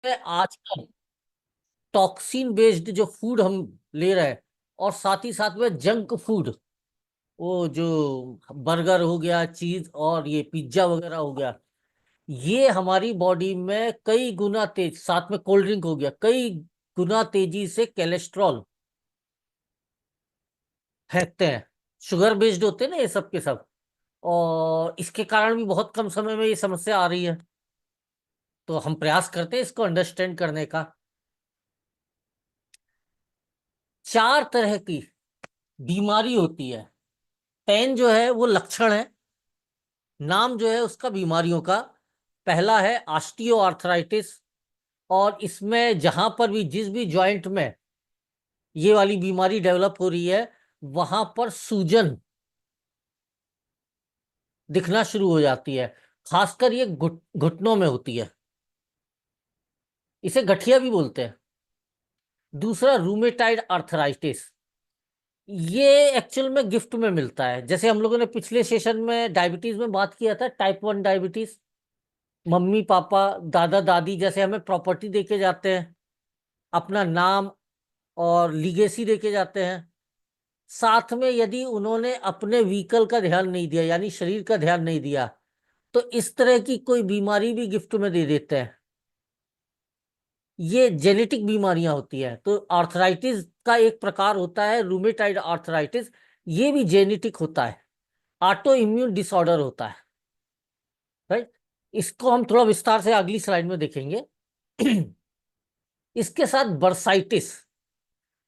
में आजकल toxin based जो फूड हम ले रहे हैं, और साथ ही साथ में जंक फूड, वो जो बर्गर हो गया, चीज और ये पिज्जा वगैरह हो गया, ये हमारी बॉडी में कई गुना तेज, साथ में कोल्ड ड्रिंक हो गया, कई गुना तेजी से कोलेस्ट्रॉल फेंकते हैं। शुगर बेस्ड होते हैं ना ये सब के सब, और इसके कारण भी बहुत कम समय में ये समस्या आ रही है। तो हम प्रयास करते हैं इसको अंडरस्टैंड करने का। 4 तरह की बीमारी होती है। पेन जो है वो लक्षण है, नाम जो है उसका बीमारियों का। पहला है ऑस्टियो आर्थराइटिस, और इसमें जहां पर भी, जिस भी जॉइंट में ये वाली बीमारी डेवलप हो रही है, वहां पर सूजन दिखना शुरू हो जाती है। खासकर ये घुटनों में होती है। इसे गठिया भी बोलते हैं। दूसरा रूमेटाइड आर्थराइटिस। ये एक्चुअल में गिफ्ट में मिलता है। जैसे हम लोगों ने पिछले सेशन में डायबिटीज में बात किया था, टाइप 1 डायबिटीज। मम्मी पापा, दादा दादी जैसे हमें प्रॉपर्टी देके जाते हैं, अपना नाम और लीगेसी देके जाते हैं। साथ में यदि उन्होंने अपने व्हीकल का ध्यान नहीं दिया, यानी शरीर का ध्यान नहीं दिया, तो इस तरह की कोई बीमारी भी गिफ्ट में दे देते हैं। ये जेनेटिक बीमारियां होती है। तो आर्थराइटिस का एक प्रकार होता है रूमेटाइड आर्थराइटिस, ये भी जेनेटिक होता है, ऑटो इम्यून डिसऑर्डर होता है। राइट। इसको हम थोड़ा विस्तार से अगली स्लाइड में देखेंगे। इसके साथ बर्साइटिस।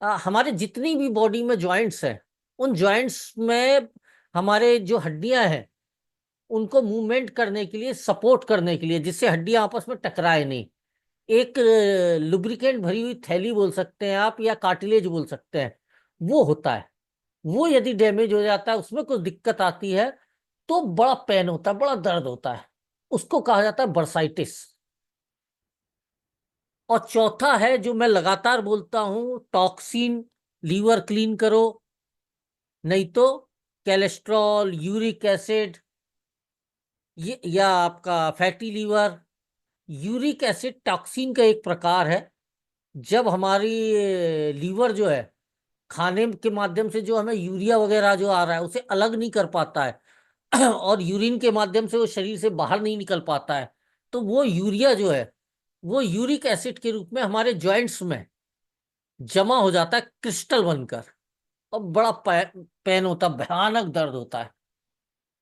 हमारे जितनी भी बॉडी में जॉइंट्स हैं, उन जॉइंट्स में हमारे जो हड्डियां हैं, उनको मूवमेंट करने के लिए, सपोर्ट करने के लिए, जिससे हड्डियां आपस में टकराए नहीं, एक लुब्रिकेंट भरी हुई थैली बोल सकते हैं आप, या कार्टिलेज बोल सकते हैं, वो होता है। वो यदि डैमेज हो जाता है, उसमें कुछ दिक्कत आती है, तो बड़ा पेन होता है, बड़ा दर्द होता है। उसको कहा जाता है बर्साइटिस। और चौथा है जो मैं लगातार बोलता हूं, टॉक्सिन। लीवर क्लीन करो, नहीं तो कोलेस्ट्रॉल, यूरिक एसिड, ये या आपका fatty liver. Uric acid toxin का एक प्रकार है। जब हमारी लीवर जो है, खाने के माध्यम से जो हमें यूरिया वगैरह जो आ रहा है उसे अलग नहीं कर पाता है, और यूरिन के माध्यम से वो शरीर से बाहर नहीं निकल पाता है, तो वो यूरिया जो है, वो यूरिक एसिड के रूप में हमारे जॉइंट्स में जमा हो जाता है, क्रिस्टल बनकर। और बड़ा पेन होता है, भयानक दर्द होता है।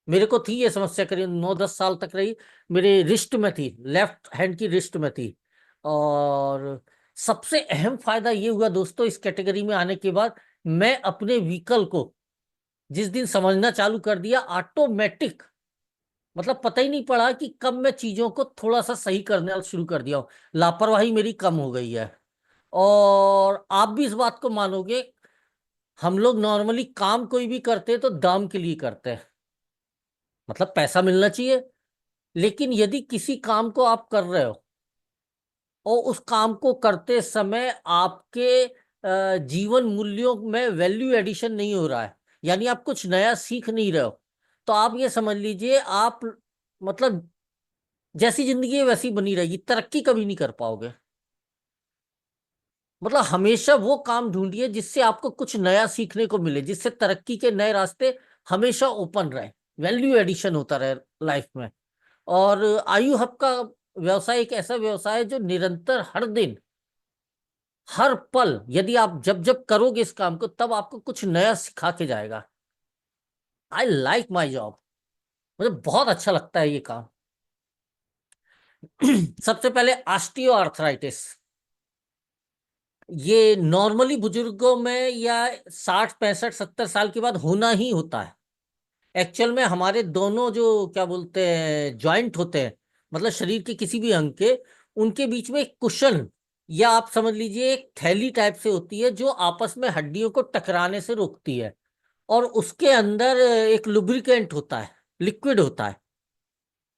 मेरे को थी ये समस्या, करीब 9-10 साल तक रही। मेरे रिस्ट में थी, लेफ्ट हैंड की रिस्ट में थी। और सबसे अहम फायदा ये हुआ दोस्तों, इस कैटेगरी में आने के बाद, मैं अपने व्हीकल को जिस दिन समझना चालू कर दिया, ऑटोमेटिक, मतलब पता ही नहीं पड़ा कि कब मैं चीजों को थोड़ा सा सही करना शुरू कर दिया हूं। लापरवाही मेरी कम हो गई है। और आप भी इस बात को मानोगे, हम लोग नॉर्मली काम कोई भी करते हैं तो दाम के लिए करते हैं, मतलब पैसा मिलना चाहिए। लेकिन यदि किसी काम को आप कर रहे हो, और उस काम को करते समय आपके जीवन मूल्यों में वैल्यू एडिशन नहीं हो रहा है, यानी आप कुछ नया सीख नहीं रहे हो, तो आप ये समझ लीजिए, आप मतलब जैसी जिंदगी है वैसी बनी रहेगी, तरक्की कभी नहीं कर पाओगे। मतलब हमेशा वो काम ढूंढिए जिससे आपको कुछ नया सीखने को मिले, जिससे तरक्की के नए रास्ते हमेशा ओपन रहे, वैल्यू एडिशन होता रहे लाइफ में। और आयु हब का व्यवसाय एक ऐसा व्यवसाय है जो निरंतर, हर दिन, हर पल, यदि आप जब जब करोगे इस काम को, तब आपको कुछ नया सिखा के जाएगा। I like my job. मुझे बहुत अच्छा लगता है ये काम। सबसे पहले ऑस्टियो आर्थराइटिस। ये नॉर्मली बुजुर्गों में या 60, 65, 70 साल के बाद होना ही होता है। एक्चुअल में हमारे दोनों जो क्या बोलते हैं जॉइंट होते हैं, मतलब शरीर के किसी भी अंग के, उनके बीच में एक कुशन, या आप समझ लीजिए एक थैली टाइप से होती है, जो आपस में हड्डियों को टकराने से रोकती है। और उसके अंदर एक लुब्रिकेंट होता है, लिक्विड होता है,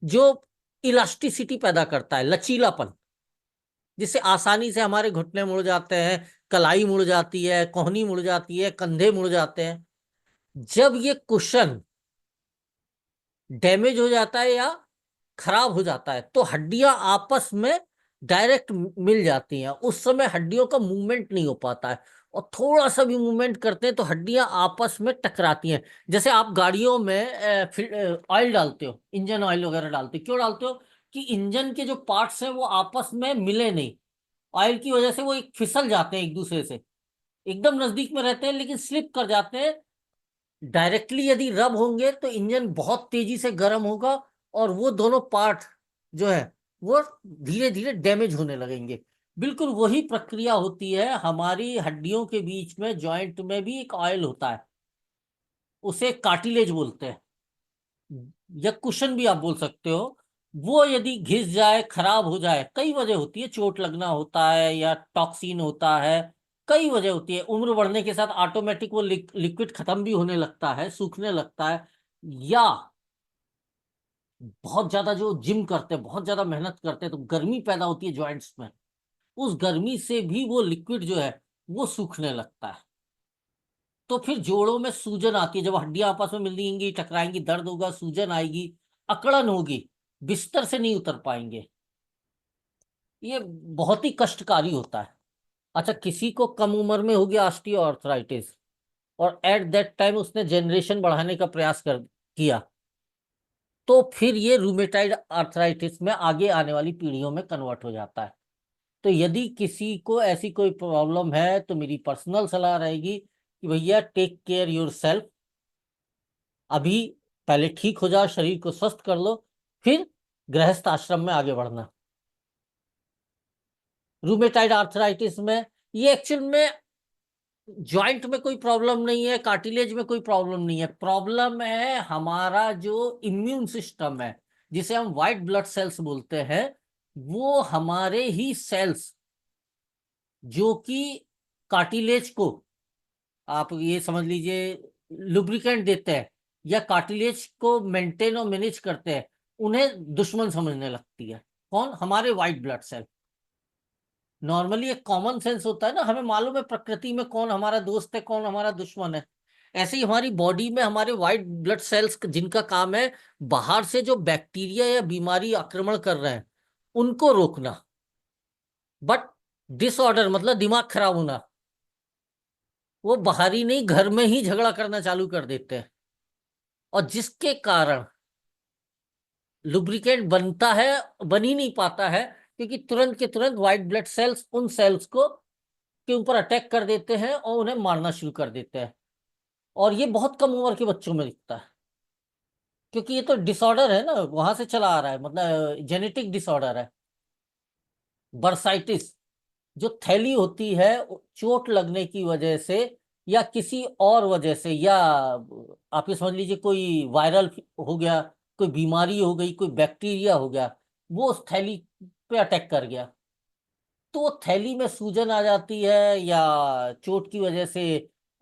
जो इलास्टिसिटी पैदा करता है, लचीलापन, जिससे आसानी से हमारे घुटने मुड़ जाते हैं, कलाई मुड़ जाती है, कोहनी मुड़ जाती है, कंधे मुड़ जाते हैं। जब ये कुशन डैमेज हो जाता है या खराब हो जाता है, तो हड्डियां आपस में डायरेक्ट मिल जाती हैं। उस समय हड्डियों का मूवमेंट नहीं हो पाता है, और थोड़ा सा भी मूवमेंट करते हैं तो हड्डियां आपस में टकराती हैं। जैसे आप गाड़ियों में ऑयल डालते हो, इंजन ऑयल वगैरह डालते हो, क्यों डालते हो? कि इंजन के जो पार्ट्स हैं वो आपस में मिले नहीं। ऑयल की वजह से वो एक फिसल जाते हैं एक दूसरे से, एकदम नजदीक में रहते हैं लेकिन स्लिप कर जाते हैं। डायरेक्टली यदि रब होंगे तो इंजन बहुत तेजी से गर्म होगा, और वो दोनों पार्ट जो है वो धीरे धीरे डैमेज होने लगेंगे। बिल्कुल वही प्रक्रिया होती है हमारी हड्डियों के बीच में, जॉइंट में भी एक ऑयल होता है, उसे कार्टिलेज बोलते हैं, या कुशन भी आप बोल सकते हो। वो यदि घिस जाए, खराब हो जाए, कई वजह होती है, चोट लगना होता है या टॉक्सिन होता है, कई वजह होती है। उम्र बढ़ने के साथ ऑटोमेटिक वो लिक्विड खत्म भी होने लगता है, सूखने लगता है। या बहुत ज्यादा जो जिम करते हैं, बहुत ज्यादा मेहनत करते हैं, तो गर्मी पैदा होती है जॉइंट्स में, उस गर्मी से भी वो लिक्विड जो है वो सूखने लगता है। तो फिर जोड़ों में सूजन आती है, जब हड्डियां आपस में मिलेंगी, टकराएंगी, दर्द होगा, सूजन आएगी, अकड़न होगी, बिस्तर से नहीं उतर पाएंगे। ये बहुत ही कष्टकारी होता है। अच्छा, किसी को कम उम्र में हो गया ऑस्टियोआर्थराइटिस, और एट दैट टाइम उसने जनरेशन बढ़ाने का प्रयास कर किया, तो फिर ये रूमेटाइड आर्थराइटिस में आगे आने वाली पीढ़ियों में कन्वर्ट हो जाता है। तो यदि किसी को ऐसी कोई प्रॉब्लम है तो मेरी पर्सनल सलाह रहेगी कि भैया टेक केयर योर सेल्फ। अभी पहले ठीक हो जाओ, शरीर को स्वस्थ कर लो, फिर गृहस्थ आश्रम में आगे बढ़ना। रूमेटाइड आर्थराइटिस में ये एक्चुअल में जॉइंट में कोई प्रॉब्लम नहीं है, कार्टिलेज में कोई प्रॉब्लम नहीं है, प्रॉब्लम है हमारा जो इम्यून सिस्टम है, जिसे हम व्हाइट ब्लड सेल्स बोलते हैं। वो हमारे ही सेल्स जो कि कार्टिलेज को, आप ये समझ लीजिए, लुब्रिकेंट देते हैं या कार्टिलेज को मेंटेन और मैनेज करते हैं, उन्हें दुश्मन समझने लगती है। कौन? हमारे व्हाइट ब्लड सेल। नॉर्मली एक कॉमन सेंस होता है ना, हमें मालूम है प्रकृति में कौन हमारा दोस्त है, कौन हमारा दुश्मन है। ऐसे ही हमारी बॉडी में हमारे व्हाइट ब्लड सेल्स, जिनका काम है बाहर से जो बैक्टीरिया या बीमारी आक्रमण कर रहे हैं उनको रोकना। बट डिसऑर्डर मतलब दिमाग खराब होना, वो बाहरी नहीं, घर में ही झगड़ा करना चालू कर देते हैं, और जिसके कारण लुब्रिकेंट बनता है, बन ही नहीं पाता है, क्योंकि तुरंत के तुरंत व्हाइट ब्लड सेल्स उन सेल्स को के ऊपर अटैक कर देते हैं और उन्हें मारना शुरू कर देते हैं। और ये बहुत कम उम्र के बच्चों में दिखता है, क्योंकि ये तो डिसऑर्डर है ना, वहां से चला आ रहा है, मतलब जेनेटिक डिसऑर्डर है। बर्साइटिस जो थैली होती है, चोट लगने की वजह से या किसी और वजह से, या आप ये समझ लीजिए कोई वायरल हो गया, कोई बीमारी हो गई, कोई बैक्टीरिया हो गया, वो उस थैली पे अटैक कर गया, तो वो थैली में सूजन आ जाती है, या चोट की वजह से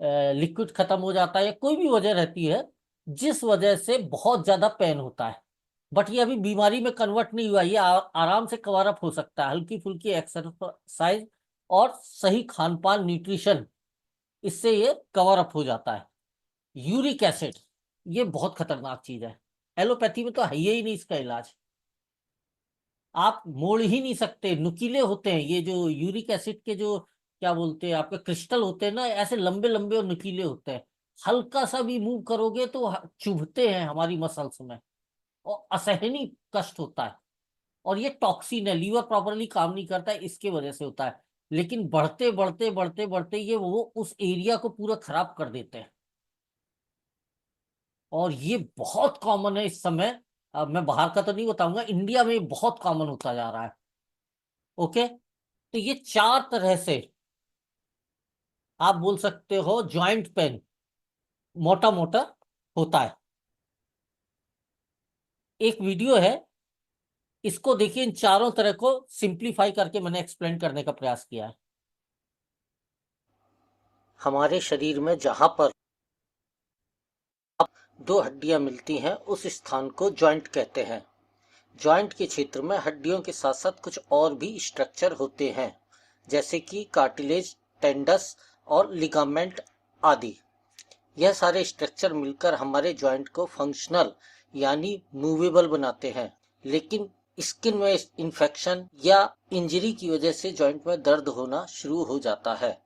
लिक्विड खत्म हो जाता है, या कोई भी वजह रहती है जिस वजह से बहुत ज्यादा पेन होता है। बट ये अभी बीमारी में कन्वर्ट नहीं हुआ, ये आराम से कवर अप हो सकता है, हल्की फुल्की एक्सरसाइज और सही खान पान, न्यूट्रिशन, इससे ये कवर अप हो जाता है। यूरिक एसिड ये बहुत खतरनाक चीज है, एलोपैथी में तो है ही नहीं इसका इलाज। आप मोड़ ही नहीं सकते, नुकीले होते हैं ये जो यूरिक एसिड के जो क्या बोलते हैं आपके क्रिस्टल होते हैं ना, ऐसे लंबे लंबे और नुकीले होते हैं। हल्का सा भी मूव करोगे तो चुभते हैं हमारी मसल्स में, और असहनीय कष्ट होता है। और ये टॉक्सिन है, लीवर प्रॉपरली काम नहीं करता है, इसके वजह से होता है। लेकिन बढ़ते बढ़ते बढ़ते बढ़ते ये वो उस एरिया को पूरा खराब कर देते हैं, और ये बहुत कॉमन है इस समय। अब मैं बाहर का तो नहीं बताऊंगा, इंडिया में ये बहुत कॉमन होता जा रहा है। ओके, तो ये चार तरह से आप बोल सकते हो जॉइंट पेन मोटा मोटा होता है। एक वीडियो है, इसको देखिए, इन चारों तरह को सिंप्लीफाई करके मैंने एक्सप्लेन करने का प्रयास किया है। हमारे शरीर में जहां पर दो हड्डियां मिलती हैं उस स्थान को जॉइंट कहते हैं। जॉइंट के क्षेत्र में हड्डियों के साथ साथ कुछ और भी स्ट्रक्चर होते हैं, जैसे कि कार्टिलेज, टेंडस और लिगामेंट आदि। यह सारे स्ट्रक्चर मिलकर हमारे जॉइंट को फंक्शनल यानी मूवेबल बनाते हैं। लेकिन स्किन में इन्फेक्शन या इंजरी की वजह से जॉइंट में दर्द होना शुरू हो जाता है।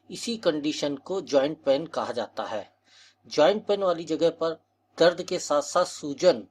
इसी कंडीशन को जॉइंट पेन कहा जाता है। जॉइंट पेन वाली जगह पर दर्द के साथ साथ सूजन,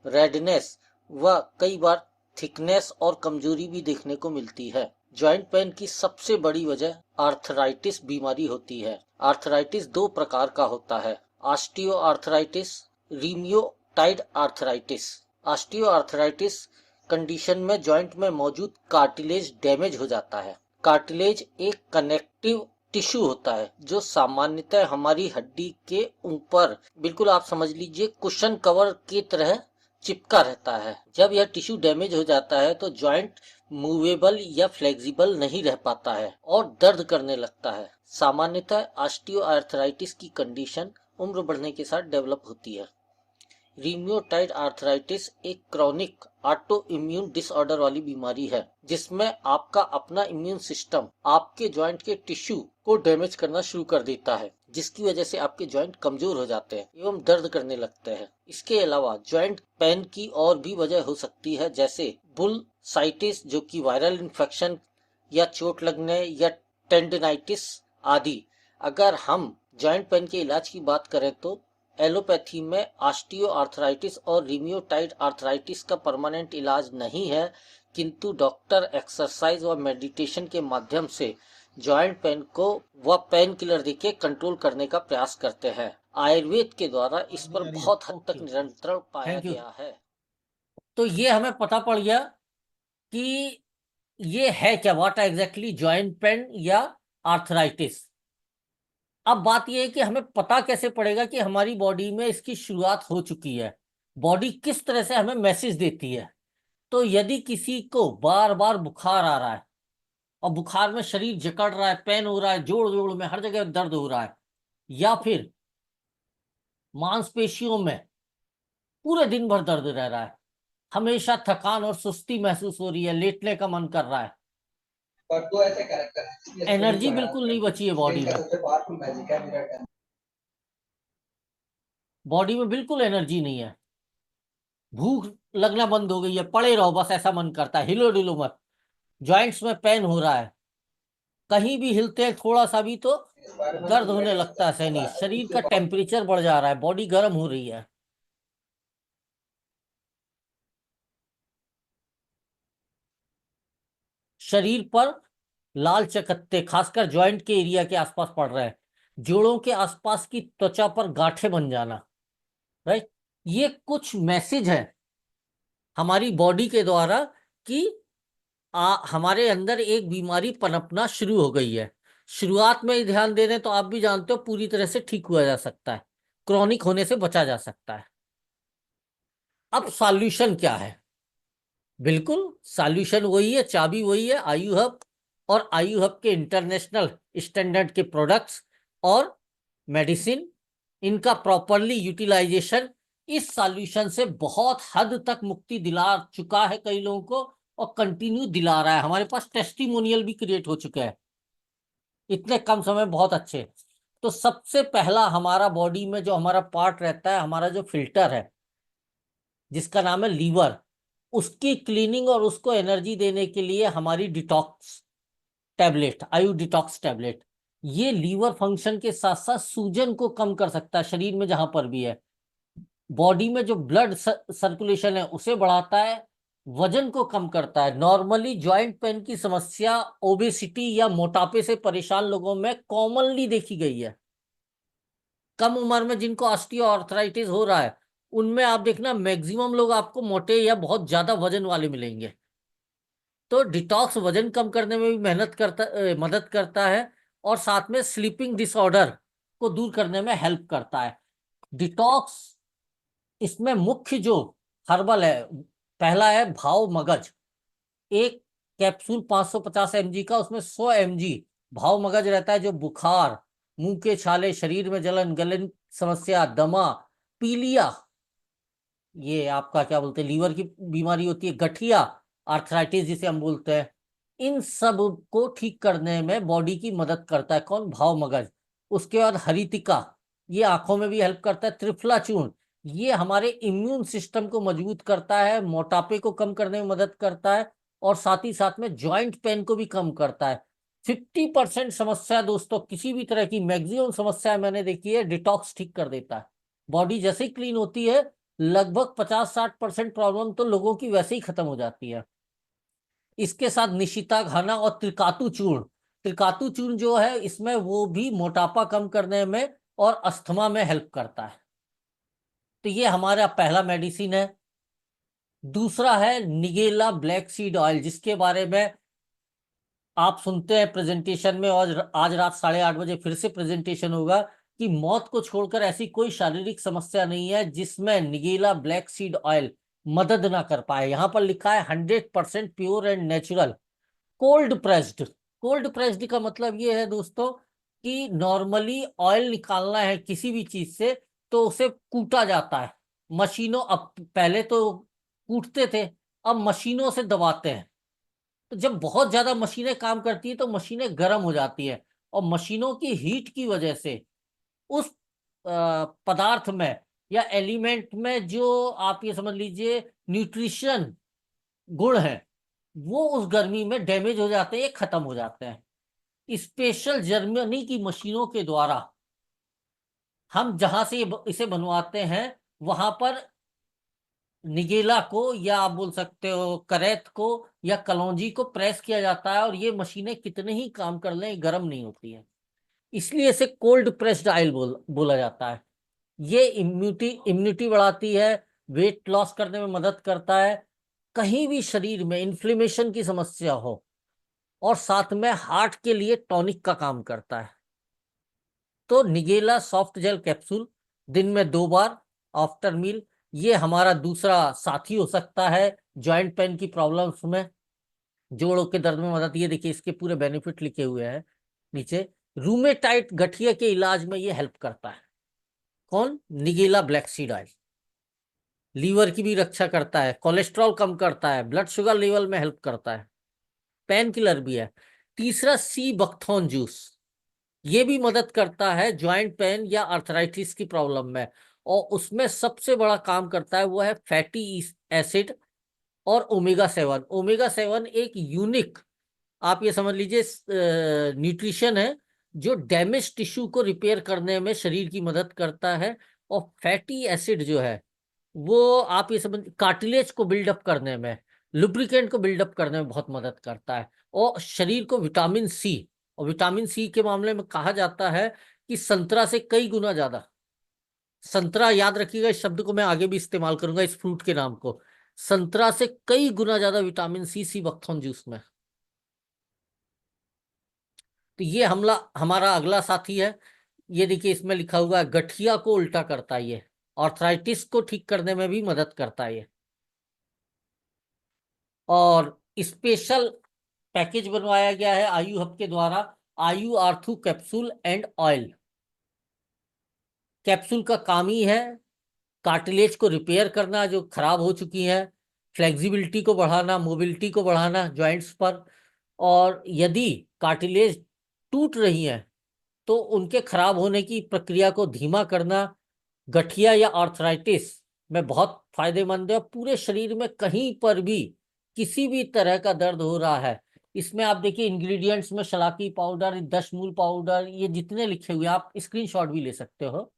रेडनेस व कई बार थिकनेस और कमजोरी भी देखने को मिलती है। जॉइंट पेन की सबसे बड़ी वजह आर्थराइटिस बीमारी होती है। आर्थराइटिस दो प्रकार का होता है, osteoarthritis, rheumatoid arthritis. Osteoarthritis condition में जॉइंट में मौजूद कार्टिलेज डैमेज हो जाता है। कार्टिलेज एक कनेक्टिव टिश्यू होता है जो सामान्यतः हमारी हड्डी के ऊपर, बिल्कुल आप समझ लीजिए कुशन कवर की तरह चिपका रहता है। जब यह टिश्यू डैमेज हो जाता है तो जॉइंट मूवेबल या फ्लेक्सिबल नहीं रह पाता है और दर्द करने लगता है। सामान्यतः ऑस्टियोआर्थराइटिस की कंडीशन उम्र बढ़ने के साथ डेवलप होती है। रीमियोटाइड आर्थराइटिस एक क्रॉनिक ऑटो इम्यून डिसऑर्डर वाली बीमारी है जिसमें आपका अपना इम्यून सिस्टम आपके जॉइंट के टिश्यू को डैमेज करना शुरू कर देता है, जिसकी वजह से आपके जॉइंट कमजोर हो जाते हैं एवं दर्द करने लगते हैं। इसके अलावा जॉइंट पेन की और भी वजह हो सकती है, जैसे बुलसाइटिस जो कि वायरल इन्फेक्शन या चोट लगने या टेंडिनाइटिस आदि। अगर हम जॉइंट पेन के इलाज की बात करें तो एलोपैथी में ऑस्टियो आर्थराइटिस और रीमियोटाइड आर्थराइटिस का परमानेंट इलाज नहीं है, किंतु डॉक्टर एक्सरसाइज व मेडिटेशन के माध्यम से जॉइंट पेन को व पेन किलर देके कंट्रोल करने का प्रयास करते हैं। आयुर्वेद के द्वारा इस पर बहुत हद तक नियंत्रण पाया गया है। तो ये हमें पता पड़ गया कि ये है क्या, व्हाट एग्जैक्टली जॉइंट पेन या आर्थराइटिस। अब बात यह है कि हमें पता कैसे पड़ेगा कि हमारी बॉडी में इसकी शुरुआत हो चुकी है। बॉडी किस तरह से हमें मैसेज देती है। तो यदि किसी को बार बार बुखार आ रहा है और बुखार में शरीर जकड़ रहा है, पेन हो रहा है, जोड़ जोड़ में हर जगह दर्द हो रहा है, या फिर मांसपेशियों में पूरे दिन भर दर्द रह रहा है, हमेशा थकान और सुस्ती महसूस हो रही है, लेटने का मन कर रहा है, और दो ऐसे कैरेक्टर हैं जिसमें एनर्जी बिल्कुल नहीं बची है बॉडी में, सबसे पावरफुल मैजिक है मिरर। बॉडी में बिल्कुल एनर्जी नहीं है, भूख लगना बंद हो गई है, पड़े रहो बस ऐसा मन करता है, हिलो डुलो मत, जॉइंट्स में पेन हो रहा है, कहीं भी हिलते हैं थोड़ा सा भी तो दर्द होने लगता है, सैनी शरीर का टेम्परेचर बढ़ जा रहा है, बॉडी गर्म हो रही है। शरीर पर लाल चकत्ते खासकर जॉइंट के एरिया के आसपास पड़ रहे हैं, जोड़ों के आसपास की त्वचा पर गांठें बन जाना। राइट, ये कुछ मैसेज है हमारी बॉडी के द्वारा कि हमारे अंदर एक बीमारी पनपना शुरू हो गई है। शुरुआत में ही ध्यान दे दें तो आप भी जानते हो पूरी तरह से ठीक हुआ जा सकता है, क्रॉनिक होने से बचा जा सकता है। अब सॉल्यूशन क्या है? बिल्कुल सॉल्यूशन वही है, चाबी वही है, आयु हब और आयु हब के इंटरनेशनल स्टैंडर्ड के प्रोडक्ट्स और मेडिसिन, इनका प्रॉपरली यूटिलाइजेशन इस सॉल्यूशन से बहुत हद तक मुक्ति दिला चुका है कई लोगों को और कंटिन्यू दिला रहा है। हमारे पास टेस्टिमोनियल भी क्रिएट हो चुके हैं इतने कम समय, बहुत अच्छे। तो सबसे पहला हमारा बॉडी में जो हमारा पार्ट रहता है, हमारा जो फिल्टर है जिसका नाम है लीवर, उसकी क्लीनिंग और उसको एनर्जी देने के लिए हमारी डिटॉक्स टैबलेट, आयु डिटॉक्स टैबलेट, ये लीवर फंक्शन के साथ साथ सूजन को कम कर सकता है शरीर में जहां पर भी है, बॉडी में जो ब्लड सर्कुलेशन है उसे बढ़ाता है, वजन को कम करता है। नॉर्मली जॉइंट पेन की समस्या ओबेसिटी या मोटापे से परेशान लोगों में कॉमनली देखी गई है। कम उम्र में जिनको ऑस्टियोआर्थराइटिस हो रहा है उनमें आप देखना मैक्सिमम लोग आपको मोटे या बहुत ज्यादा वजन वाले मिलेंगे। तो डिटॉक्स वजन कम करने में भी मदद करता है और साथ में स्लीपिंग डिसऑर्डर को दूर करने में हेल्प करता है। डिटॉक्स इसमें मुख्य जो हर्बल है, पहला है भाव मगज, एक कैप्सूल 550 mg का, उसमें 100 mg भाव मगज रहता है जो बुखार, मुंह के छाले, शरीर में जलन, गले समस्या, दमा, पीलिया, ये आपका क्या बोलते हैं लीवर की बीमारी होती है, गठिया आर्थराइटिस जिसे हम बोलते हैं, इन सब को ठीक करने में बॉडी की मदद करता है। कौन? भाव मगज। उसके बाद हरितिका, ये आंखों में भी हेल्प करता है। त्रिफला चूर्ण, ये हमारे इम्यून सिस्टम को मजबूत करता है, मोटापे को कम करने में मदद करता है, और साथ ही साथ में जॉइंट पेन को भी कम करता है। 50% समस्या दोस्तों, किसी भी तरह की मैक्सिमम समस्या मैंने देखी है, डिटॉक्स ठीक कर देता है। बॉडी जैसे ही क्लीन होती है, लगभग 50-60% प्रॉब्लम तो लोगों की वैसे ही खत्म हो जाती है। इसके साथ निशिता घाना और त्रिकातु चूर्ण, त्रिकातु चूर्ण जो है इसमें वो भी मोटापा कम करने में और अस्थमा में हेल्प करता है। तो ये हमारा पहला मेडिसिन है। दूसरा है निगेला ब्लैक सीड ऑयल, जिसके बारे में आप सुनते हैं प्रेजेंटेशन में, और आज रात 8:30 बजे फिर से प्रेजेंटेशन होगा कि मौत को छोड़कर ऐसी कोई शारीरिक समस्या नहीं है जिसमें निगेला ब्लैक सीड ऑयल मदद ना कर पाए। यहां पर लिखा है 100% pure and natural cold pressed. Cold pressed का मतलब ये है दोस्तों कि नॉर्मली ऑयल निकालना है किसी भी चीज से तो उसे कूटा जाता है मशीनों, अब पहले तो कूटते थे, अब मशीनों से दबाते हैं। तो जब बहुत ज्यादा मशीनें काम करती है तो मशीनें गर्म हो जाती है, और मशीनों की हीट की वजह से उस पदार्थ में या एलिमेंट में जो आप ये समझ लीजिए न्यूट्रिशन गुण है, वो उस गर्मी में डैमेज हो जाते हैं, खत्म हो जाते हैं। स्पेशल जर्मनी की मशीनों के द्वारा हम जहां से इसे बनवाते हैं, वहां पर निगेला को, या आप बोल सकते हो करैत को या कलौंजी को प्रेस किया जाता है, और ये मशीनें कितने ही काम कर लें गर्म नहीं होती है, इसलिए इसे कोल्ड प्रेस्ड ऑयल बोला जाता है। ये इम्यूनिटी इम्यूनिटी बढ़ाती है, वेट लॉस करने में मदद करता है, कहीं भी शरीर में इन्फ्लेमेशन की समस्या हो, और साथ में हार्ट के लिए टॉनिक का काम करता है। तो निगेला सॉफ्ट जेल कैप्सूल दिन में 2 बार आफ्टर मील, ये हमारा दूसरा साथी हो सकता है जॉइंट पेन की प्रॉब्लम्स में, जोड़ों के दर्द में मदद। ये देखिए इसके पूरे बेनिफिट लिखे हुए हैं नीचे। रूमेटाइट गठिया के इलाज में ये हेल्प करता है। कौन? Nigella black seed oil. Liver की भी रक्षा करता है, कोलेस्ट्रॉल कम करता है, ब्लड शुगर लेवल में हेल्प करता है, पेन किलर भी है। तीसरा सी बकथॉर्न जूस, ये भी मदद करता है ज्वाइंट पेन या अर्थराइटिस की प्रॉब्लम में, और उसमें सबसे बड़ा काम करता है वो है फैटी एसिड और ओमेगा 7। ओमेगा 7 एक यूनिक, आप ये समझ लीजिए न्यूट्रिशन है जो डैमेज टिश्यू को रिपेयर करने में शरीर की मदद करता है। और फैटी एसिड जो है वो आप ये समझ कार्टिलेज को बिल्डअप करने में, लुब्रिकेंट को बिल्डअप करने में बहुत मदद करता है। और शरीर को विटामिन सी, और विटामिन सी के मामले में कहा जाता है कि संतरा से कई गुना ज्यादा, संतरा याद रखिएगा, इस शब्द को मैं आगे भी इस्तेमाल करूंगा, इस फ्रूट के नाम को, संतरा से कई गुना ज्यादा विटामिन सी बकथॉर्न जूस में। तो ये हमारा अगला साथी है। ये देखिए इसमें लिखा हुआ है गठिया को उल्टा करता है ये, आर्थराइटिस को ठीक करने में भी मदद करता है ये। और स्पेशल पैकेज बनवाया गया है आयु हब के द्वारा, आयु आर्थू कैप्सूल एंड ऑयल। कैप्सूल का काम ही है कार्टिलेज को रिपेयर करना जो खराब हो चुकी है, फ्लेक्सिबिलिटी को बढ़ाना, मोबिलिटी को बढ़ाना जॉइंट्स पर, और यदि कार्टिलेज टूट रही है तो उनके खराब होने की प्रक्रिया को धीमा करना, गठिया या आर्थराइटिस में बहुत फायदेमंद है। और पूरे शरीर में कहीं पर भी किसी भी तरह का दर्द हो रहा है, इसमें आप देखिए इंग्रेडिएंट्स में शलाकी पाउडर, दशमूल पाउडर, ये जितने लिखे हुए हैं आप स्क्रीनशॉट भी ले सकते हो।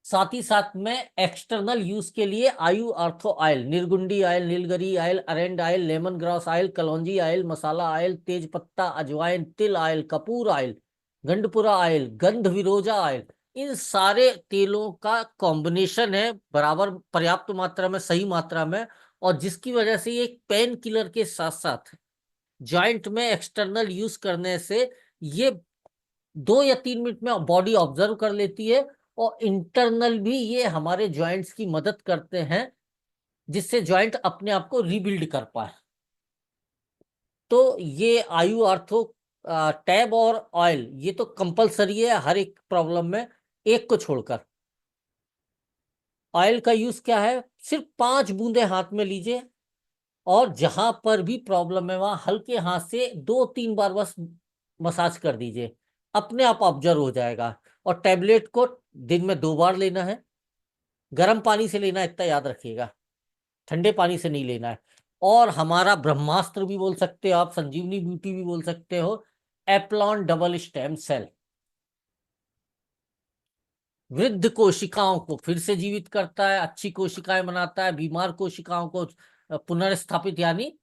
साथ ही साथ में एक्सटर्नल यूज के लिए आयु आर्थो ऑयल, निर्गुंडी ऑयल, नीलगिरी ऑयल, अरेंड ऑयल, लेमन ग्रास ऑयल, कलौंजी ऑयल, मसाला ऑयल, तेज पत्ता, अजवाइन, तिल ऑयल, कपूर ऑयल, गंडपुरा ऑयल, गंध विरोजा ऑयल, इन सारे तेलों का कॉम्बिनेशन है बराबर पर्याप्त मात्रा में, सही मात्रा में, और जिसकी वजह से ये एक पेन किलर के साथ साथ जॉइंट में एक्सटर्नल यूज करने से ये 2 या 3 मिनट में बॉडी ऑब्जर्व कर लेती है, और इंटरनल भी ये हमारे जॉइंट्स की मदद करते हैं जिससे जॉइंट अपने आप को रीबिल्ड कर पाए। तो ये आयु आर्थो टैब और ऑयल ये तो कंपलसरी है हर एक प्रॉब्लम में, एक को छोड़कर। ऑयल का यूज क्या है? सिर्फ 5 बूंदे हाथ में लीजिए, और जहां पर भी प्रॉब्लम है वहां हल्के हाथ से 2-3 बार बस मसाज कर दीजिए, अपने आप ऑब्जर्व हो जाएगा। और टैबलेट को दिन में 2 बार लेना है, गर्म पानी से लेना है, इतना याद रखिएगा, ठंडे पानी से नहीं लेना है। और हमारा ब्रह्मास्त्र भी बोल सकते हो आप, संजीवनी ब्यूटी भी बोल सकते हो, एप्लॉन डबल स्टेम सेल। वृद्ध कोशिकाओं को फिर से जीवित करता है, अच्छी कोशिकाएं बनाता है, बीमार कोशिकाओं को पुनर्स्थापित यानी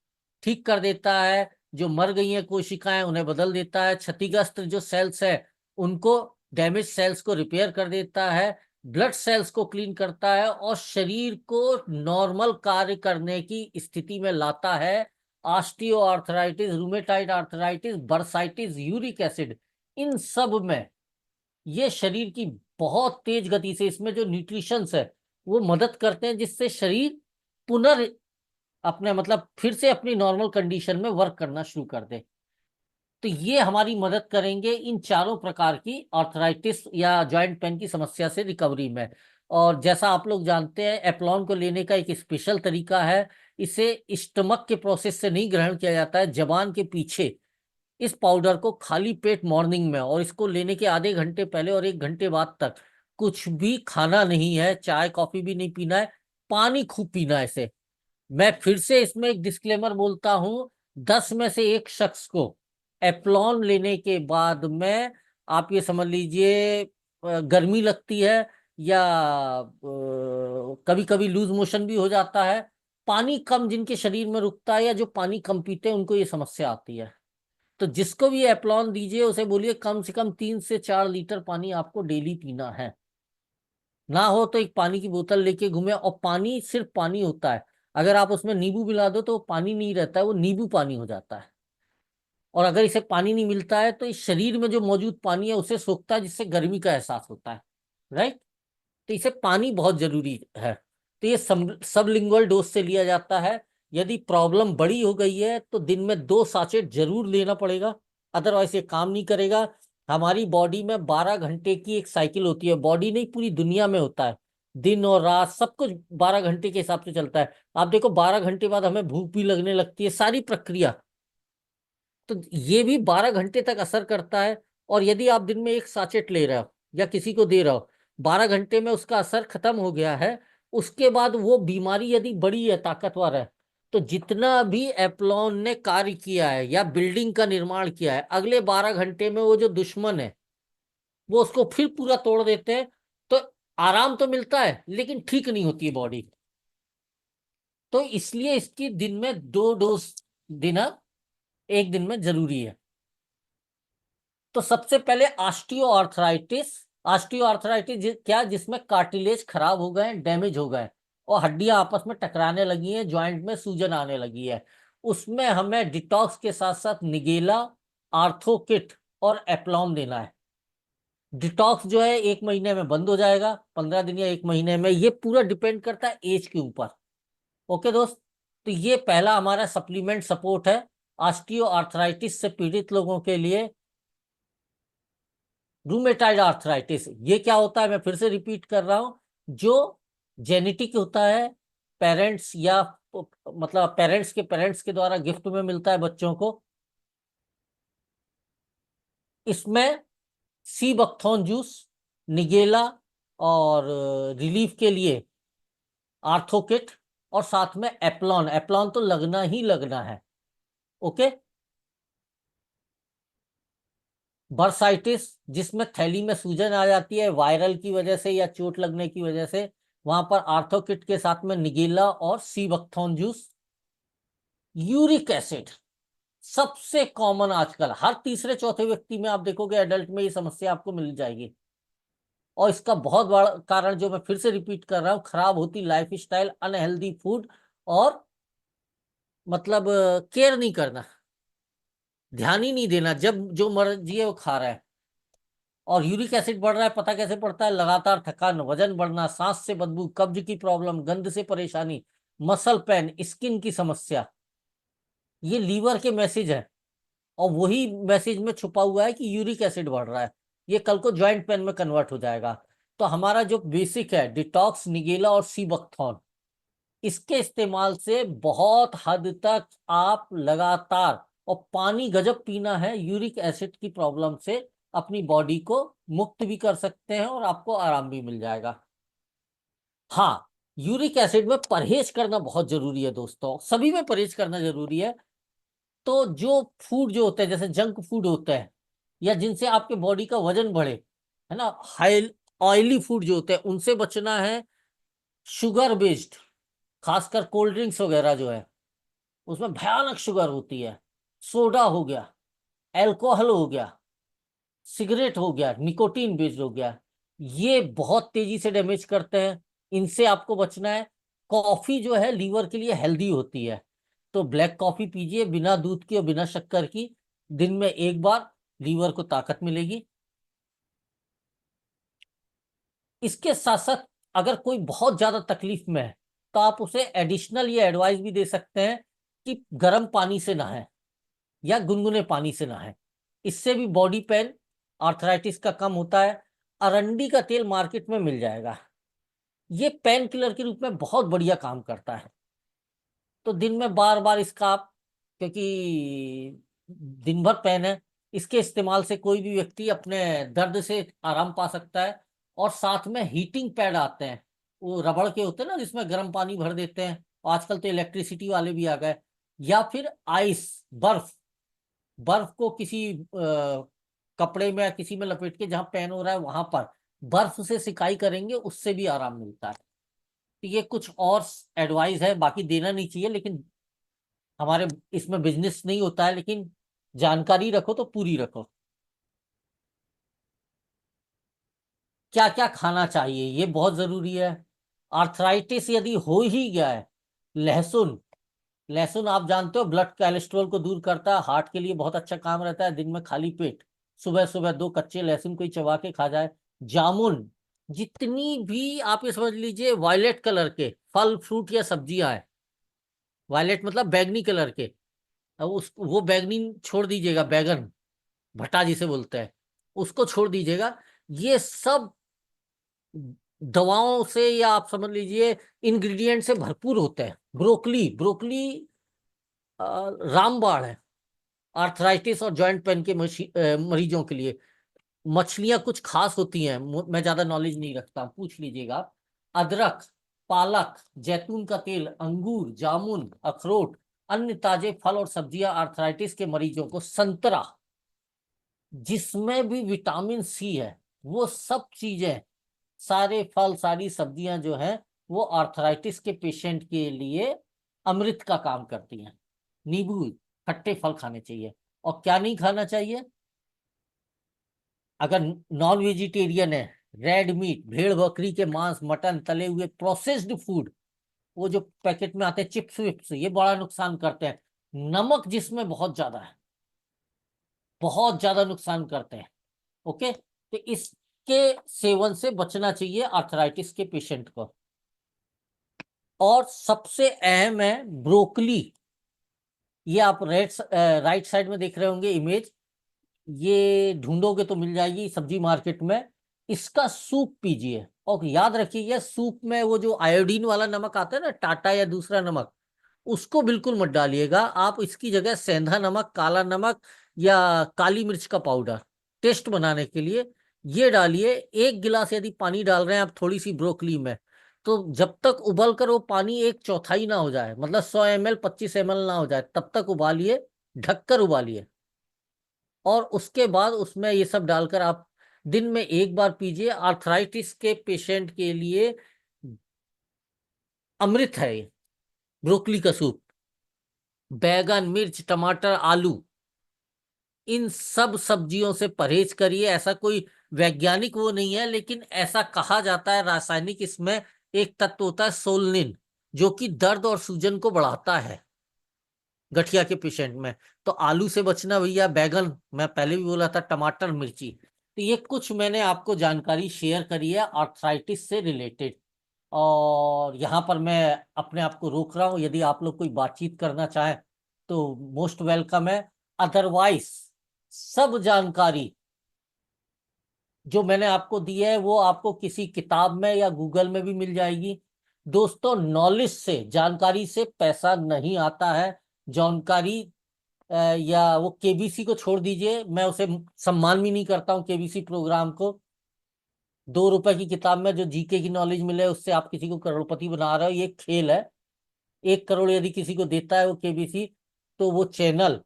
ठीक कर देता है, जो मर गई हैं कोशिकाएं उन्हें बदल देता है, क्षतिग्रस्त जो सेल्स है उनको, डैमेज सेल्स को रिपेयर कर देता है, ब्लड सेल्स को क्लीन करता है और शरीर को नॉर्मल कार्य करने की स्थिति में लाता है। Osteoarthritis, rheumatoid arthritis, bursitis, uric acid, इन सब में ये शरीर की बहुत तेज गति से, इसमें जो न्यूट्रिशंस है वो मदद करते हैं जिससे शरीर पुनर् अपने मतलब फिर से अपनी नॉर्मल कंडीशन में वर्क करना शुरू कर दे। तो ये हमारी मदद करेंगे इन चारों प्रकार की आर्थराइटिस या जॉइंट पेन की समस्या से रिकवरी में। और जैसा आप लोग जानते हैं, एप्लॉन को लेने का एक स्पेशल तरीका है, इसे स्टमक के प्रोसेस से नहीं ग्रहण किया जाता है, जबान के पीछे इस पाउडर को खाली पेट मॉर्निंग में, और इसको लेने के आधे घंटे पहले और 1 घंटे बाद तक कुछ भी खाना नहीं है, चाय कॉफी भी नहीं पीना है, पानी खूब पीना है इसे। मैं फिर से इसमें एक डिस्क्लेमर बोलता हूं, 10 में से एक शख्स को एप्लॉन लेने के बाद में आप ये समझ लीजिए गर्मी लगती है, या कभी कभी लूज मोशन भी हो जाता है, पानी कम जिनके शरीर में रुकता है या जो पानी कम पीते हैं उनको ये समस्या आती है। तो जिसको भी एप्लॉन दीजिए उसे बोलिए कम से कम 3 से 4 लीटर पानी आपको डेली पीना है, ना हो तो एक पानी की बोतल लेके घूमे। और पानी सिर्फ पानी होता है, अगर आप उसमें नींबू मिला दो तो वो पानी नहीं रहता है, वो नींबू पानी हो जाता है। और अगर इसे पानी नहीं मिलता है तो इस शरीर में जो मौजूद पानी है उसे सोखता है, जिससे गर्मी का एहसास होता है, राइट। तो इसे पानी बहुत जरूरी है। तो ये सबलिंगुअल डोज से लिया जाता है। यदि प्रॉब्लम बड़ी हो गई है तो दिन में 2 साचेट जरूर लेना पड़ेगा, अदरवाइज ये काम नहीं करेगा। हमारी बॉडी में 12 घंटे की एक साइकिल होती है, बॉडी नहीं पूरी दुनिया में होता है, दिन और रात सब कुछ 12 घंटे के हिसाब से चलता है। आप देखो 12 घंटे बाद हमें भूख भी लगने लगती है, सारी प्रक्रिया। तो ये भी 12 घंटे तक असर करता है। और यदि आप दिन में 1 साचेट ले रहे हो या किसी को दे रहे हो, 12 घंटे में उसका असर खत्म हो गया है, उसके बाद वो बीमारी यदि बड़ी है, ताकतवर है, तो जितना भी एप्लॉन ने कार्य किया है या बिल्डिंग का निर्माण किया है, अगले 12 घंटे में वो जो दुश्मन है वो उसको फिर पूरा तोड़ देते हैं। तो आराम तो मिलता है लेकिन ठीक नहीं होती है बॉडी। तो इसलिए इसकी दिन में 2 डोज देना एक दिन में जरूरी है। तो सबसे पहले ऑस्टियोआर्थराइटिस। ऑस्टियोआर्थराइटिस क्या, जिसमें कार्टिलेज खराब हो गए, डैमेज हो गए और हड्डियां आपस में टकराने लगी हैं, जॉइंट में सूजन आने लगी है, उसमें हमें डिटॉक्स के साथ साथ निगेला, आर्थोकिट और एप्लॉन देना है। डिटॉक्स जो है 1 महीने में बंद हो जाएगा, 15 दिन या 1 महीने में, ये पूरा डिपेंड करता है एज के ऊपर। ओके दोस्त, तो ये पहला हमारा सप्लीमेंट सपोर्ट है ऑस्टियो आर्थराइटिस से पीड़ित लोगों के लिए। रूमेटाइड आर्थराइटिस ये क्या होता है, मैं फिर से रिपीट कर रहा हूं, जो जेनेटिक होता है, पेरेंट्स या मतलब पेरेंट्स के द्वारा गिफ्ट में मिलता है बच्चों को। इसमें सी बकथॉर्न जूस, निगेला और रिलीफ के लिए आर्थोकिट, और साथ में एप्लॉन, एप्लॉन तो लगना ही लगना है। ओके। बर्साइटिस, जिसमें थैली में सूजन आ जाती है वायरल की वजह से या चोट लगने की वजह से, वहां पर आर्थोकिट के साथ में निगेला और sea buckthorn juice. Uric acid सबसे कॉमन, आजकल हर तीसरे चौथे व्यक्ति में आप देखोगे एडल्ट में ये समस्या आपको मिल जाएगी। और इसका बहुत बड़ा कारण, जो मैं फिर से रिपीट कर रहा हूं, खराब होती लाइफ स्टाइल, अनहेल्दी फूड और मतलब केयर नहीं करना, ध्यान ही नहीं देना, जब जो मर्जी है वो खा रहा है। और यूरिक एसिड बढ़ रहा है, पता कैसे पड़ता है, लगातार थकान, वजन बढ़ना, सांस से बदबू, कब्ज की प्रॉब्लम, गंध से परेशानी, मसल पेन, स्किन की समस्या, ये लीवर के मैसेज है। और वही मैसेज में छुपा हुआ है कि यूरिक एसिड बढ़ रहा है, ये कल को ज्वाइंट पेन में कन्वर्ट हो जाएगा। तो हमारा जो बेसिक है डिटॉक्स, निगेला और सीबकथॉर्न, इसके इस्तेमाल से बहुत हद तक आप लगातार, और पानी गजब पीना है, यूरिक एसिड की प्रॉब्लम से अपनी बॉडी को मुक्त भी कर सकते हैं और आपको आराम भी मिल जाएगा। हाँ, यूरिक एसिड में परहेज करना बहुत जरूरी है दोस्तों, सभी में परहेज करना जरूरी है। तो जो फूड जो होते हैं, जैसे जंक फूड होता है, या जिनसे आपके बॉडी का वजन बढ़े, है ना, हाई ऑयली फूड जो होते हैं, उनसे बचना है। शुगर बेस्ड, खासकर कोल्ड ड्रिंक्स वगैरह जो है, उसमें भयानक शुगर होती है। सोडा हो गया, अल्कोहल हो गया, सिगरेट हो गया, निकोटीन बेस्ड हो गया, ये बहुत तेजी से डैमेज करते हैं। इनसे आपको बचना है। कॉफी जो है लीवर के लिए हेल्दी होती है, तो ब्लैक कॉफी पीजिए, बिना दूध की और बिना शक्कर की, दिन में एक बार, लीवर को ताकत मिलेगी। इसके साथ साथ अगर कोई बहुत ज्यादा तकलीफ में है, तो आप उसे एडिशनल ये एडवाइस भी दे सकते हैं कि गर्म पानी से नहाएं या गुनगुने पानी से नहाएं। इससे भी बॉडी पेन, आर्थराइटिस का कम होता है। अरंडी का तेल मार्केट में मिल जाएगा, ये पेन किलर के रूप में बहुत बढ़िया काम करता है। तो दिन में बार बार इसका आप, क्योंकि दिन भर पेन है, इसके इस्तेमाल से कोई भी व्यक्ति अपने दर्द से आराम पा सकता है। और साथ में हीटिंग पैड आते हैं, वो रबड़ के होते हैं ना, जिसमें गर्म पानी भर देते हैं। और आजकल तो इलेक्ट्रिसिटी वाले भी आ गए। या फिर आइस, बर्फ, बर्फ को किसी कपड़े में या किसी में लपेट के जहां पेन हो रहा है वहां पर बर्फ से सिकाई करेंगे, उससे भी आराम मिलता है। तो ये कुछ और एडवाइस है, बाकी देना नहीं चाहिए, लेकिन हमारे इसमें बिजनेस नहीं होता है, लेकिन जानकारी रखो तो पूरी रखो। क्या क्या खाना चाहिए ये बहुत जरूरी है। आर्थराइटिस यदि हो ही गया है, लहसुन, लहसुन आप जानते हो ब्लड कोलेस्ट्रॉल को दूर करता है, हार्ट के लिए बहुत अच्छा काम रहता है। दिन में खाली पेट सुबह सुबह दो कच्चे लहसुन कोई चबा के खा जाए। जामुन, जितनी भी आप ये समझ लीजिए वायलेट कलर के फल फ्रूट या सब्जियां हैं, वायलेट मतलब बैगनी कलर के, अब उस वो बैगनी छोड़ दीजिएगा, बैगन भट्टा जिसे बोलते हैं, उसको छोड़ दीजिएगा। ये सब दवाओं से, या आप समझ लीजिए इंग्रेडिएंट से भरपूर होते हैं। ब्रोकली, ब्रोकली रामबाण है आर्थराइटिस और जॉइंट पेन के मरीजों के लिए। मछलियां कुछ खास होती हैं, मैं ज्यादा नॉलेज नहीं रखता, पूछ लीजिएगा आप। अदरक, पालक, जैतून का तेल, अंगूर, जामुन, अखरोट, अन्य ताजे फल और सब्जियां आर्थराइटिस के मरीजों को, संतरा जिसमें भी विटामिन सी है, वो सब चीजें, सारे फल सारी सब्जियां जो हैं, वो आर्थराइटिस के पेशेंट के लिए अमृत का काम करती हैं। नींबू, खट्टे फल खाने चाहिए। और क्या नहीं खाना चाहिए, अगर नॉन वेजिटेरियन है, रेड मीट, भेड़ बकरी के मांस, मटन, तले हुए प्रोसेस्ड फूड, वो जो पैकेट में आते हैं चिप्स विप्स, ये बड़ा नुकसान करते हैं। नमक जिसमें बहुत ज्यादा है, बहुत ज्यादा नुकसान करते हैं। ओके, तो इसके सेवन से बचना चाहिए आर्थराइटिस के पेशेंट को। और सबसे अहम है ब्रोकली। ये आप राइट साइड में देख रहे होंगे इमेज, ये ढूंढोगे तो मिल जाएगी सब्जी मार्केट में। इसका सूप पीजिए, और याद रखिए सूप में वो जो आयोडीन वाला नमक आता है ना, टाटा या दूसरा नमक, उसको बिल्कुल मत डालिएगा। आप इसकी जगह सेंधा नमक, काला नमक या काली मिर्च का पाउडर टेस्ट बनाने के लिए ये डालिए। 1 गिलास यदि पानी डाल रहे हैं आप थोड़ी सी ब्रोकली में, तो जब तक उबल कर वो पानी 1/4 ना हो जाए, मतलब 100 ml 25 ml ना हो जाए, तब तक उबालिए, ढककर उबालिए। और उसके बाद उसमें ये सब डालकर आप दिन में एक बार पीजिए। आर्थराइटिस के पेशेंट के लिए अमृत है ये ब्रोकली का सूप। बैगन, मिर्च, टमाटर, आलू, इन सब सब्जियों से परहेज करिए। ऐसा कोई वैज्ञानिक वो नहीं है, लेकिन ऐसा कहा जाता है, रासायनिक इसमें एक तत्व होता है सोलनिन, जो कि दर्द और सूजन को बढ़ाता है गठिया के पेशेंट में। तो आलू से बचना भैया, बैगन मैं पहले भी बोला था, टमाटर, मिर्ची। तो ये कुछ मैंने आपको जानकारी शेयर करी है आर्थराइटिस से रिलेटेड। और यहाँ पर मैं अपने आप को रोक रहा हूँ, यदि आप लोग कोई बातचीत करना चाहें तो मोस्ट वेलकम है। अदरवाइज सब जानकारी जो मैंने आपको दी है वो आपको किसी किताब में या गूगल में भी मिल जाएगी। दोस्तों, नॉलेज से, जानकारी से पैसा नहीं आता है। जानकारी या वो केबीसी को छोड़ दीजिए, मैं उसे सम्मान भी नहीं करता हूँ केबीसी प्रोग्राम को। 2 रुपए की किताब में जो जीके की नॉलेज मिले उससे आप किसी को करोड़पति बना रहे हो, ये एक खेल है। 1 करोड़ यदि किसी को देता है वो केबीसी, तो वो चैनल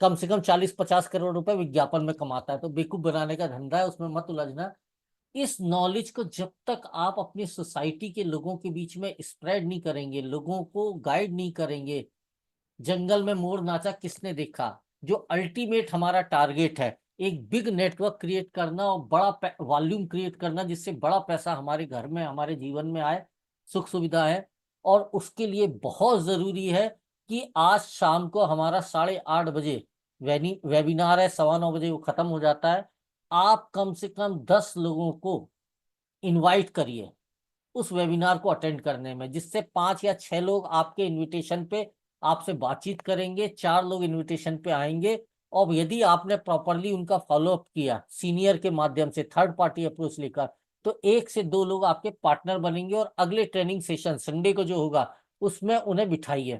कम से कम 40-50 करोड़ रुपए विज्ञापन में कमाता है। तो बेवकूफ बनाने का धंधा है, उसमें मत उलझना। इस नॉलेज को जब तक आप अपनी सोसाइटी के लोगों के बीच में स्प्रेड नहीं करेंगे, लोगों को गाइड नहीं करेंगे, जंगल में मोर नाचा किसने देखा, जो अल्टीमेट हमारा टारगेट है, एक बिग नेटवर्क क्रिएट करना और बड़ा वॉल्यूम क्रिएट करना, जिससे बड़ा पैसा हमारे घर में, हमारे जीवन में आए, सुख सुविधा है। और उसके लिए बहुत जरूरी है कि आज शाम को हमारा 8:30 बजे वेबिनार है, 9:15 बजे वो खत्म हो जाता है। आप कम से कम 10 लोगों को इनवाइट करिए उस वेबिनार को अटेंड करने में, जिससे 5 या 6 लोग आपके इनविटेशन पे आपसे बातचीत करेंगे, 4 लोग इनविटेशन पे आएंगे। और यदि आपने प्रॉपरली उनका फॉलोअप किया सीनियर के माध्यम से, थर्ड पार्टी अप्रोच लेकर, तो 1 से 2 लोग आपके पार्टनर बनेंगे और अगले ट्रेनिंग सेशन संडे को जो होगा उसमें उन्हें बिठाइए।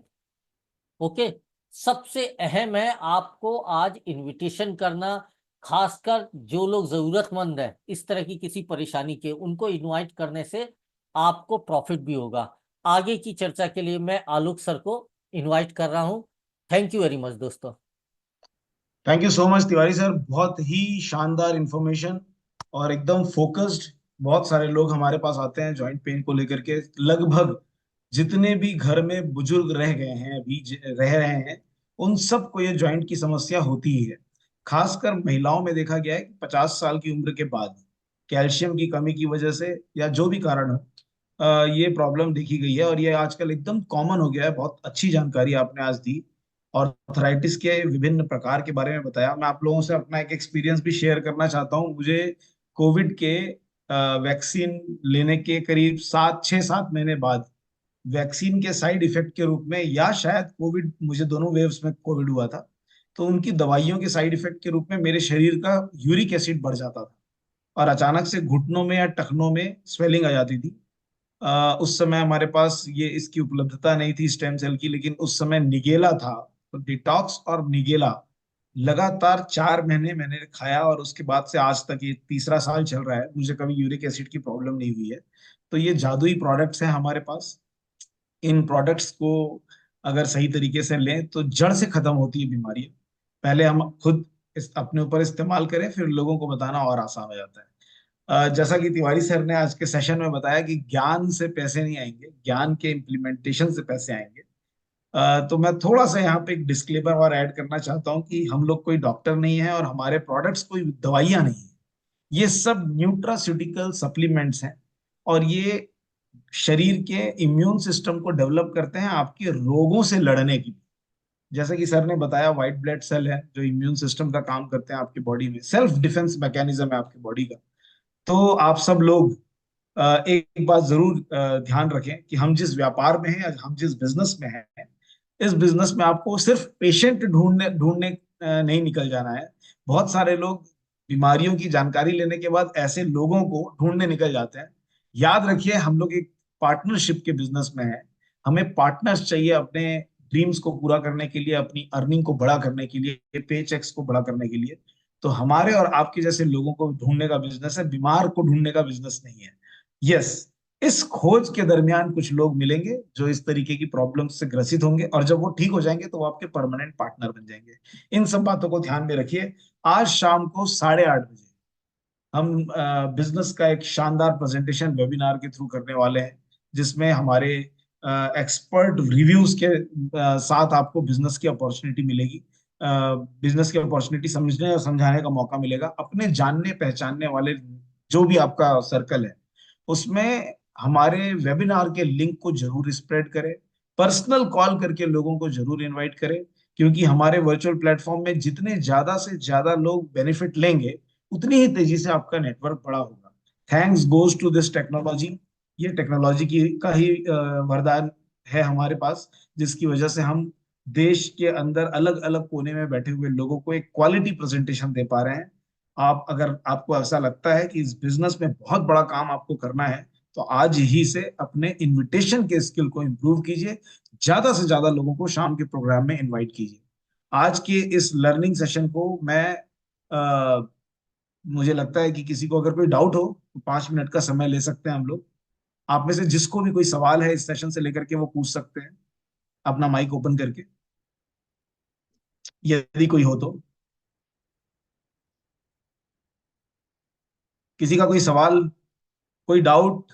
ओके। सबसे अहम है आपको आज इनविटेशन करना, खासकर जो लोग जरूरतमंद है इस तरह की किसी परेशानी के, उनको इनवाइट करने से आपको प्रॉफिट भी होगा। आगे की चर्चा के लिए मैं आलोक सर को इनवाइट कर रहा हूं। थैंक यू वेरी मच दोस्तों। Thank you so much Tiwari sir, बहुत ही शानदार इंफॉर्मेशन और एकदम फोकस्ड। बहुत सारे लोग हमारे पास आते हैं जॉइंट पेन को लेकर के। लगभग जितने भी घर में बुजुर्ग रह गए हैं, अभी रह रहे हैं, उन सबको ये जॉइंट की समस्या होती ही है। खासकर महिलाओं में देखा गया है कि 50 साल की उम्र के बाद कैल्शियम की कमी की वजह से या जो भी कारण हो, ये प्रॉब्लम देखी गई है और ये आजकल एकदम कॉमन हो गया है। बहुत अच्छी जानकारी आपने आज दी और आर्थराइटिस के विभिन्न प्रकार के बारे में बताया। मैं आप लोगों से अपना एक एक्सपीरियंस भी शेयर करना चाहता हूँ। मुझे कोविड के वैक्सीन लेने के करीब 6-7 महीने बाद वैक्सीन के साइड इफेक्ट के रूप में, या शायद कोविड, मुझे दोनों वेव्स में कोविड हुआ था, तो उनकी दवाइयों के साइड इफेक्ट के रूप में मेरे शरीर का यूरिक एसिड बढ़ जाता था और अचानक से घुटनों में या टखनों में स्वेलिंग आ जाती थी। उस समय हमारे पास ये इसकी उपलब्धता नहीं थी स्टेम सेल की, लेकिन उस समय निगेला था। तो डिटॉक्स और निगेला लगातार 4 महीने मैंने खाया और उसके बाद से आज तक, ये तीसरा साल चल रहा है, मुझे कभी यूरिक एसिड की प्रॉब्लम नहीं हुई है। तो ये जादुई प्रोडक्ट्स हैं हमारे पास। इन प्रोडक्ट्स को अगर सही तरीके से लें तो जड़ से खत्म होती है बीमारी। पहले हम खुद अपने ऊपर इस्तेमाल करें, फिर लोगों को बताना और आसान हो जाता है। जैसा कि तिवारी सर ने आज के सेशन में बताया कि ज्ञान से पैसे नहीं आएंगे, ज्ञान के इम्प्लीमेंटेशन से पैसे आएंगे। तो मैं थोड़ा सा यहाँ पे एक डिस्क्लेमर और ऐड करना चाहता हूँ कि हम लोग कोई डॉक्टर नहीं है और हमारे प्रोडक्ट्स कोई दवाइयाँ नहीं है। ये सब न्यूट्रास्यूटिकल सप्लीमेंट्स हैं और ये शरीर के इम्यून सिस्टम को डेवलप करते हैं आपके रोगों से लड़ने की। जैसे कि सर ने बताया, व्हाइट ब्लड सेल है जो इम्यून सिस्टम का काम करते हैं आपकी बॉडी में, सेल्फ डिफेंस मैकेनिज्म है आपकी बॉडी का। तो आप सब लोग एक बात जरूर ध्यान रखें कि हम जिस व्यापार में हैं, हम जिस बिजनेस में हैं, इस बिजनेस में आपको सिर्फ पेशेंट ढूंढने ढूंढने नहीं निकल जाना है। बहुत सारे लोग बीमारियों की जानकारी लेने के बाद ऐसे लोगों को ढूंढने निकल जाते हैं। याद रखिए, हम लोग एक पार्टनरशिप के बिजनेस में हैं। हमें पार्टनर्स चाहिए अपने ड्रीम्स को पूरा करने के लिए, अपनी अर्निंग को बड़ा करने के लिए, पे चेक्स को बड़ा करने के लिए। तो हमारे और आपके जैसे लोगों को ढूंढने का बिजनेस है, बीमार को ढूंढने का बिजनेस नहीं है। यस, इस खोज के दरमियान कुछ लोग मिलेंगे जो इस तरीके की प्रॉब्लम से ग्रसित होंगे और जब वो ठीक हो जाएंगे तो वो आपके परमानेंट पार्टनर बन जाएंगे। इन सब बातों को ध्यान में रखिए। आज शाम को 8:30 बजे हम बिजनेस का एक शानदार प्रेजेंटेशन वेबिनार के थ्रू करने वाले हैं, जिसमें हमारे एक्सपर्ट रिव्यूज के साथ आपको बिजनेस की अपॉर्चुनिटी मिलेगी। बिजनेस की अपॉर्चुनिटी समझने और समझाने का मौका मिलेगा। अपने जानने पहचानने वाले जो भी आपका सर्कल है उसमें हमारे वेबिनार के लिंक को जरूर स्प्रेड करें। पर्सनल कॉल करके लोगों को जरूर इनवाइट करें, क्योंकि हमारे वर्चुअल प्लेटफॉर्म में जितने ज्यादा से ज्यादा लोग बेनिफिट लेंगे उतनी ही तेजी से आपका नेटवर्क बड़ा होगा। Thanks goes to this technology. ये टेक्नोलॉजी की का ही वरदान है हमारे पास, जिसकी वजह से हम देश के अंदर अलग अलग कोने में बैठे हुए लोगों को एक क्वालिटी प्रेजेंटेशन दे पा रहे हैं। आप, अगर आपको ऐसा लगता है कि इस बिजनेस में बहुत बड़ा काम आपको करना है, तो आज ही से अपने इनविटेशन के स्किल को इंप्रूव कीजिए। ज्यादा से ज्यादा लोगों को शाम के प्रोग्राम में इनवाइट कीजिए। आज के इस लर्निंग सेशन को मैं मुझे लगता है कि किसी को अगर कोई डाउट हो तो 5 मिनट का समय ले सकते हैं हम लोग। आप में से जिसको भी कोई सवाल है इस सेशन से लेकर के वो पूछ सकते हैं अपना माइक ओपन करके, यदि कोई हो तो। किसी का कोई सवाल, कोई डाउट?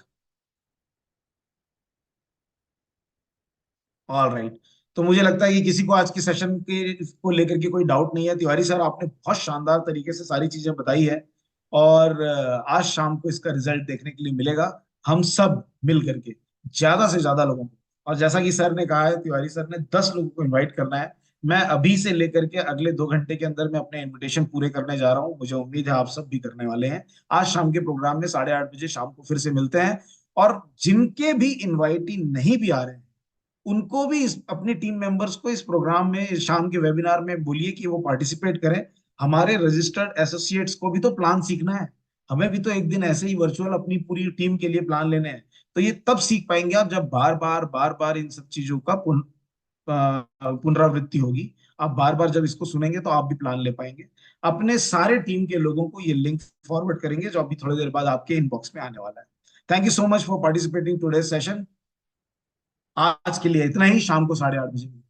All right. तो मुझे लगता है कि किसी को आज के सेशन के को लेकर के कोई डाउट नहीं है। तिवारी सर, आपने बहुत शानदार तरीके से सारी चीजें बताई है, और आज शाम को इसका रिजल्ट देखने के लिए मिलेगा हम सब मिल करके, ज्यादा से ज्यादा लोगों को। और जैसा कि सर ने कहा है, तिवारी सर ने 10 लोगों को इनवाइट करना है। मैं अभी से लेकर के अगले 2 घंटे के अंदर मैं अपने इनविटेशन पूरे करने जा रहा हूँ। मुझे उम्मीद है आप सब भी करने वाले हैं। आज शाम के प्रोग्राम में 8:30 बजे शाम को फिर से मिलते हैं। और जिनके भी इनवाइटी नहीं भी आ रहे हैं, उनको भी अपनी टीम मेंबर्स को इस प्रोग्राम में, इस शाम के वेबिनार में बोलिए कि वो पार्टिसिपेट करें। हमारे रजिस्टर्ड एसोसिएट्स को भी तो प्लान सीखना है। हमें भी तो एक दिन ऐसे ही वर्चुअल अपनी पूरी टीम के लिए प्लान लेने हैं। तो ये तब सीख पाएंगे आप जब बार बार इन सब चीजों का पुनरावृत्ति होगी। आप बार बार जब इसको सुनेंगे तो आप भी प्लान ले पाएंगे। अपने सारे टीम के लोगों को ये लिंक फॉरवर्ड करेंगे, जो अभी थोड़ी देर बाद आपके इनबॉक्स में आने वाला है। Thank you so much for participating today session. आज के लिए इतना ही। शाम को 8:30 बजे।